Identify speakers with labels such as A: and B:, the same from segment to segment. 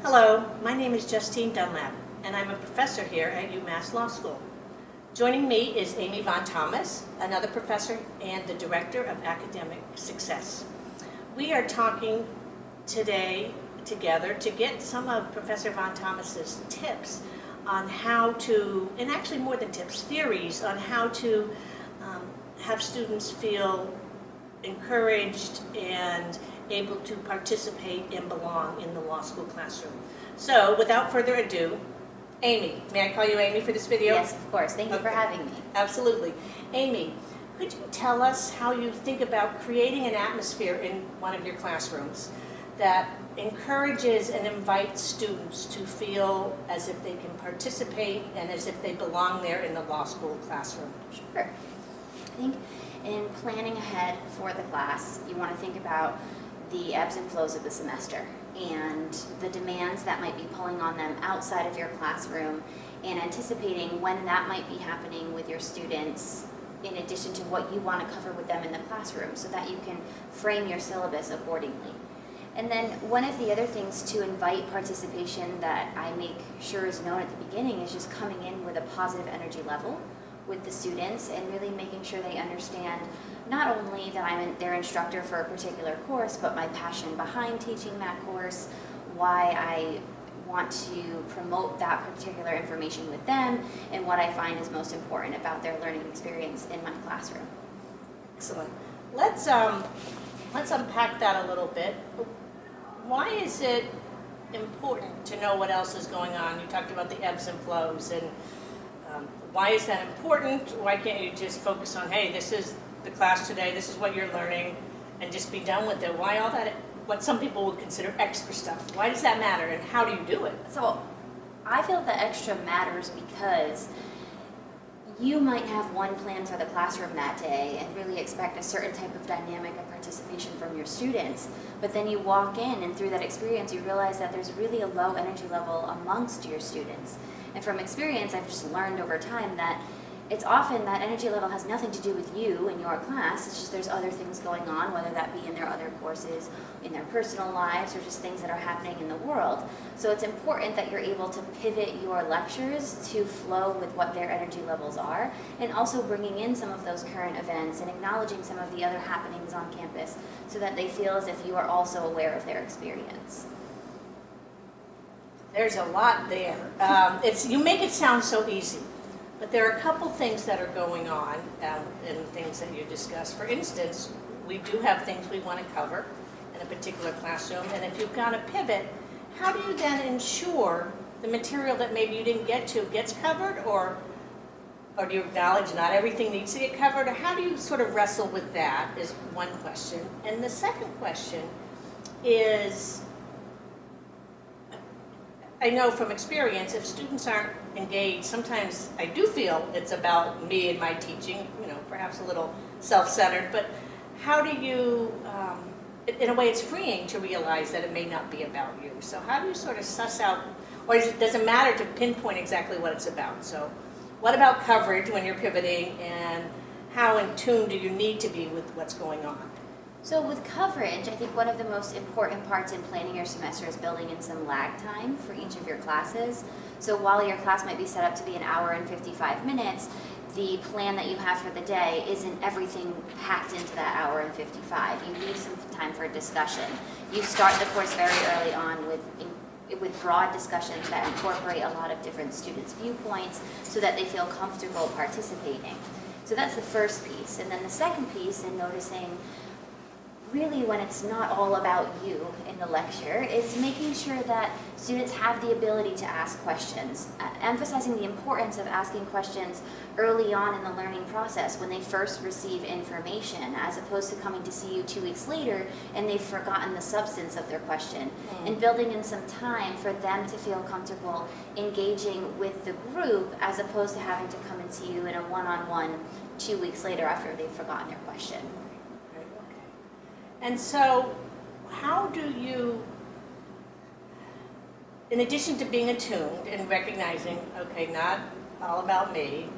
A: Hello, my name is Justine Dunlap, and I'm a professor here at UMass Law School. Joining me is Amy Von Thomas, another professor and the Director of Academic Success. We are talking today together to get some of Professor Von Thomas's tips on how to, and actually more than tips, theories on how to have students feel encouraged and able to participate and belong in the law school classroom. So, without further ado, Amy, may I call you Amy for this video?
B: Yes, of course. Thank you for having me.
A: Absolutely. Amy, could you tell us how you think about creating an atmosphere in one of your classrooms that encourages and invites students to feel as if they can participate and as if they belong there in the law school classroom?
B: Sure. I think in planning ahead for the class, you want to think about the ebbs and flows of the semester and the demands that might be pulling on them outside of your classroom, and anticipating when that might be happening with your students in addition to what you want to cover with them in the classroom, so that you can frame your syllabus accordingly. And then one of the other things to invite participation that I make sure is known at the beginning is just coming in with a positive energy level with the students and really making sure they understand not only that I'm their instructor for a particular course, but my passion behind teaching that course, why I want to promote that particular information with them, and what I find is most important about their learning experience in my classroom.
A: Excellent. Let's unpack that a little bit. Why is it important to know what else is going on? You talked about the ebbs and flows, and why is that important? Why can't you just focus on, hey, this is the class today, this is what you're learning, and just be done with it? Why all that, what some people would consider extra stuff? Why does that matter, and how do you do it?
B: So I feel the extra matters because you might have one plan for the classroom that day and really expect a certain type of dynamic of participation from your students, but then you walk in and through that experience you realize that there's really a low energy level amongst your students. And from experience, I've just learned over time that it's often that energy level has nothing to do with you and your class. It's just there's other things going on, whether that be in their other courses, in their personal lives, or just things that are happening in the world. So it's important that you're able to pivot your lectures to flow with what their energy levels are, and also bringing in some of those current events and acknowledging some of the other happenings on campus so that they feel as if you are also aware of their experience.
A: There's a lot there. You make it sound so easy, but there are a couple things that are going on in things that you discussed. For instance, we do have things we want to cover in a particular classroom, and if you've got a pivot, how do you then ensure the material that maybe you didn't get to gets covered, or do you acknowledge not everything needs to get covered, or how do you sort of wrestle with that is one question. And the second question is, I know from experience, if students aren't engaged, sometimes I do feel it's about me and my teaching, perhaps a little self-centered, but how do you, in a way it's freeing to realize that it may not be about you. So how do you sort of suss out, or does it matter to pinpoint exactly what it's about? So what about coverage when you're pivoting, and how in tune do you need to be with what's going on?
B: So with coverage, I think one of the most important parts in planning your semester is building in some lag time for each of your classes. So while your class might be set up to be an hour and 55 minutes, the plan that you have for the day isn't everything packed into that hour and 55. You leave some time for discussion. You start the course very early on with broad discussions that incorporate a lot of different students' viewpoints so that they feel comfortable participating. So that's the first piece. And then the second piece, in noticing really when it's not all about you in the lecture, is making sure that students have the ability to ask questions, emphasizing the importance of asking questions early on in the learning process when they first receive information, as opposed to coming to see you 2 weeks later and they've forgotten the substance of their question, and building in some time for them to feel comfortable engaging with the group, as opposed to having to come and see you in a one-on-one 2 weeks later after they've forgotten their question.
A: And so, how do you, in addition to being attuned and recognizing, okay, not all about me,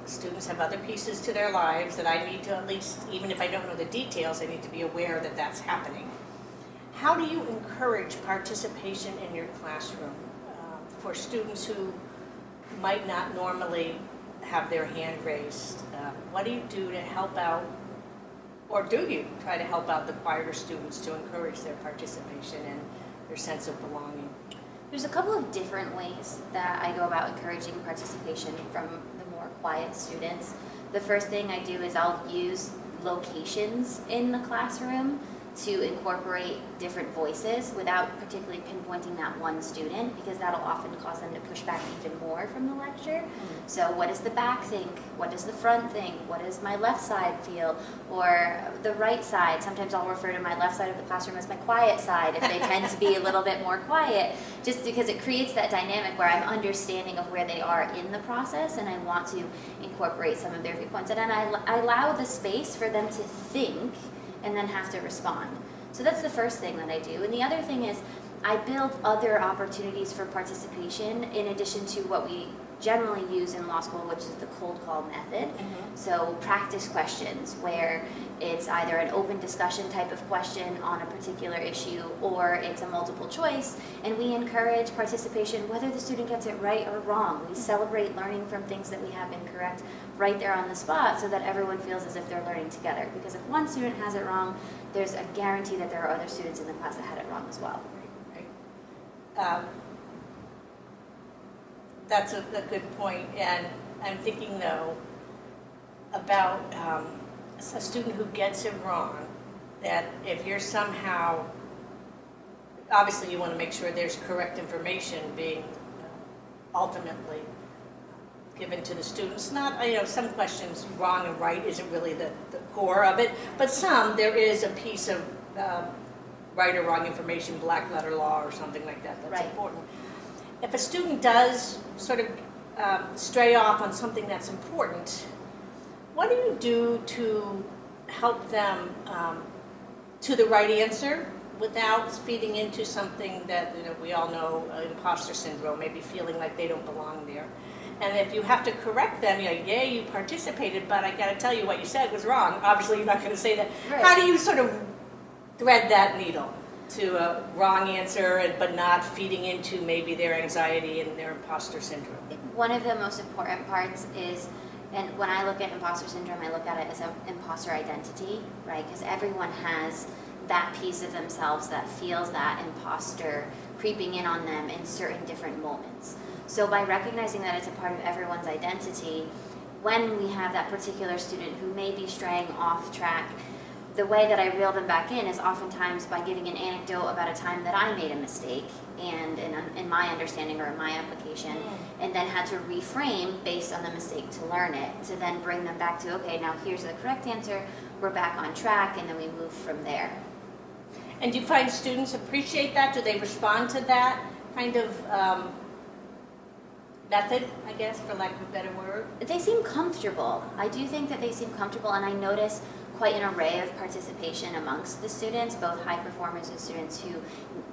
A: students have other pieces to their lives that I need to at least, even if I don't know the details, I need to be aware that that's happening. how do you encourage participation in your classroom for students who might not normally have their hand raised? What do you do to help out, or do you try to help out the quieter students to encourage their participation and their sense of belonging?
B: There's a couple of different ways that I go about encouraging participation from the more quiet students. The first thing I do is I'll use locations in the classroom to incorporate different voices without particularly pinpointing that one student, because that'll often cause them to push back even more from the lecture. So what does the back think? What does the front think? What does my left side feel? Or the right side. Sometimes I'll refer to my left side of the classroom as my quiet side if they tend to be a little bit more quiet, just because it creates that dynamic where I'm understanding of where they are in the process and I want to incorporate some of their viewpoints. And then I allow the space for them to think and then have to respond. So that's the first thing that I do. And the other thing is I build other opportunities for participation in addition to what we generally use in law school, which is the cold call method. So practice questions where it's either an open discussion type of question on a particular issue or it's a multiple choice, and we encourage participation whether the student gets it right or wrong. We celebrate learning from things that we have incorrect right there on the spot so that everyone feels as if they're learning together. Because if one student has it wrong, there's a guarantee that there are other students in the class that had it wrong as well.
A: That's a good point, and I'm thinking though about a student who gets it wrong, that if you're somehow, obviously you want to make sure there's correct information being ultimately given to the students. Not, some questions wrong and right isn't really the core of it, but some, there is a piece of right or wrong information, black letter law or something like that that's important. If a student does sort of stray off on something that's important, what do you do to help them to the right answer without feeding into something that we all know, imposter syndrome, maybe feeling like they don't belong there? And if you have to correct them, yay, you participated, but I got to tell you what you said was wrong. Obviously, you're not going to say that. Right. How do you sort of thread that needle to a wrong answer, but not feeding into maybe their anxiety and their imposter syndrome?
B: One of the most important parts is, and when I look at imposter syndrome, I look at it as an imposter identity, right? Because everyone has that piece of themselves that feels that imposter creeping in on them in certain different moments. So by recognizing that it's a part of everyone's identity, when we have that particular student who may be straying off track, the way that I reel them back in is oftentimes by giving an anecdote about a time that I made a mistake and in my understanding or in my application, and then had to reframe based on the mistake to learn it, to then bring them back to, okay, now here's the correct answer, we're back on track, and then we move from there.
A: And do you find students appreciate that? Do they respond to that kind of method, I guess, for lack of a better word?
B: They seem comfortable. I do think that they seem comfortable, and I notice quite an array of participation amongst the students, both high performers and students who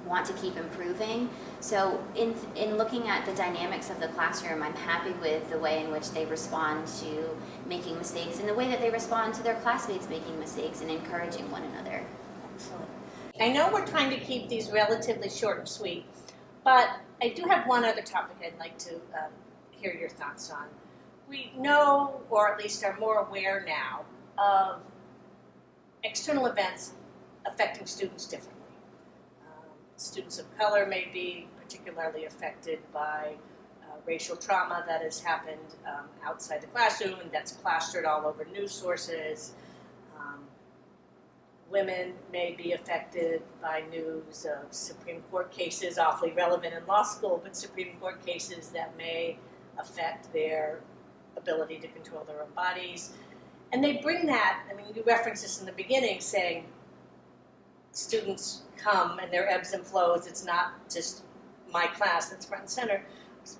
B: want to keep improving. So in looking at the dynamics of the classroom, I'm happy with the way in which they respond to making mistakes and the way that they respond to their classmates making mistakes and encouraging one another.
A: Excellent. I know we're trying to keep these relatively short and sweet, but I do have one other topic I'd like to hear your thoughts on. We know, or at least are more aware now, of external events affecting students differently. Students of color may be particularly affected by racial trauma that has happened outside the classroom and that's plastered all over news sources. Women may be affected by news of Supreme Court cases, awfully relevant in law school, but Supreme Court cases that may affect their ability to control their own bodies. And they bring that, you referenced this in the beginning, saying students come and their ebbs and flows. It's not just my class that's front and center.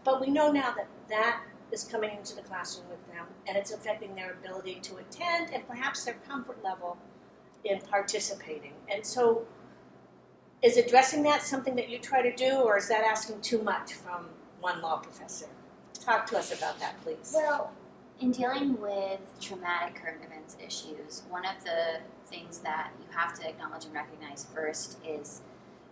A: But we know now that that is coming into the classroom with them, and it's affecting their ability to attend and perhaps their comfort level in participating. And so is addressing that something that you try to do, or is that asking too much from one law professor? Talk to us about that, please.
B: Well, in dealing with traumatic current events issues, one of the things that you have to acknowledge and recognize first is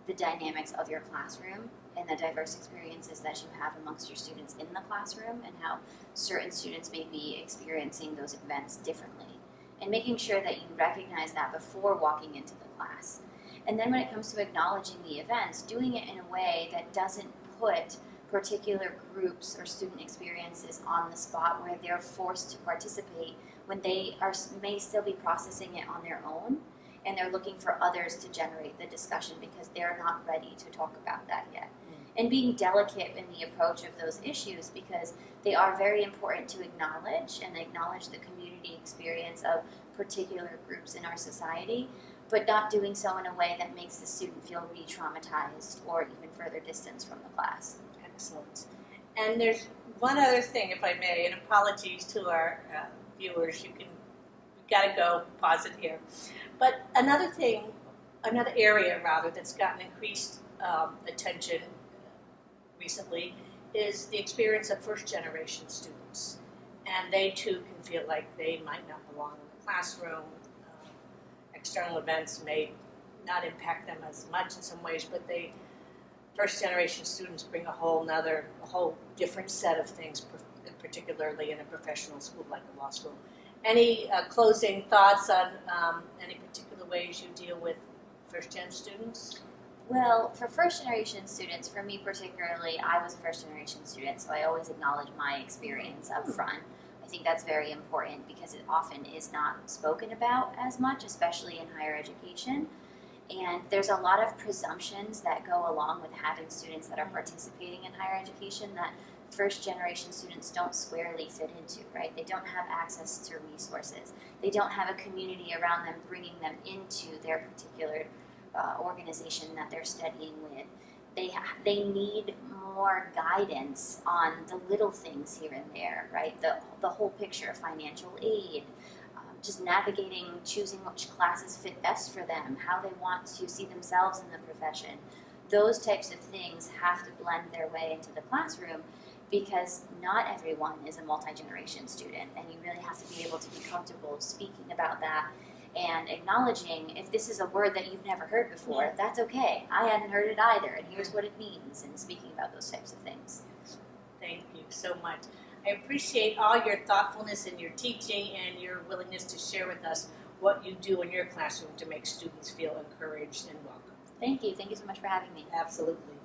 B: the dynamics of your classroom and the diverse experiences that you have amongst your students in the classroom, and how certain students may be experiencing those events differently. And making sure that you recognize that before walking into the class. And then when it comes to acknowledging the events, doing it in a way that doesn't put particular groups or student experiences on the spot where they're forced to participate when they may still be processing it on their own, and they're looking for others to generate the discussion because they're not ready to talk about that yet. And being delicate in the approach of those issues, because they are very important to acknowledge and acknowledge the community experience of particular groups in our society, but not doing so in a way that makes the student feel re-traumatized or even further distanced from the class.
A: Excellent. And there's one other thing, if I may, and apologies to our viewers, we've got to go, pause it here. But another area that's gotten increased attention recently is the experience of first-generation students. And they too can feel like they might not belong in the classroom. External events may not impact them as much in some ways, but first-generation students bring a whole different set of things, particularly in a professional school like a law school. Any closing thoughts on any particular ways you deal with first-gen students?
B: Well, for first-generation students, for me particularly, I was a first-generation student, so I always acknowledge my experience up front. I think that's very important because it often is not spoken about as much, especially in higher education. And there's a lot of presumptions that go along with having students that are participating in higher education that first-generation students don't squarely fit into, right? They don't have access to resources. They don't have a community around them bringing them into their particular organization that they're studying with. They need more guidance on the little things here and there, right? The whole picture of financial aid, just navigating, choosing which classes fit best for them, how they want to see themselves in the profession. Those types of things have to blend their way into the classroom because not everyone is a multi-generation student, and you really have to be able to be comfortable speaking about that and acknowledging if this is a word that you've never heard before, that's okay. I hadn't heard it either, and here's what it means, and speaking about those types of things.
A: Thank you so much. I appreciate all your thoughtfulness in your teaching and your willingness to share with us what you do in your classroom to make students feel encouraged and welcome.
B: Thank you. Thank you so much for having me.
A: Absolutely.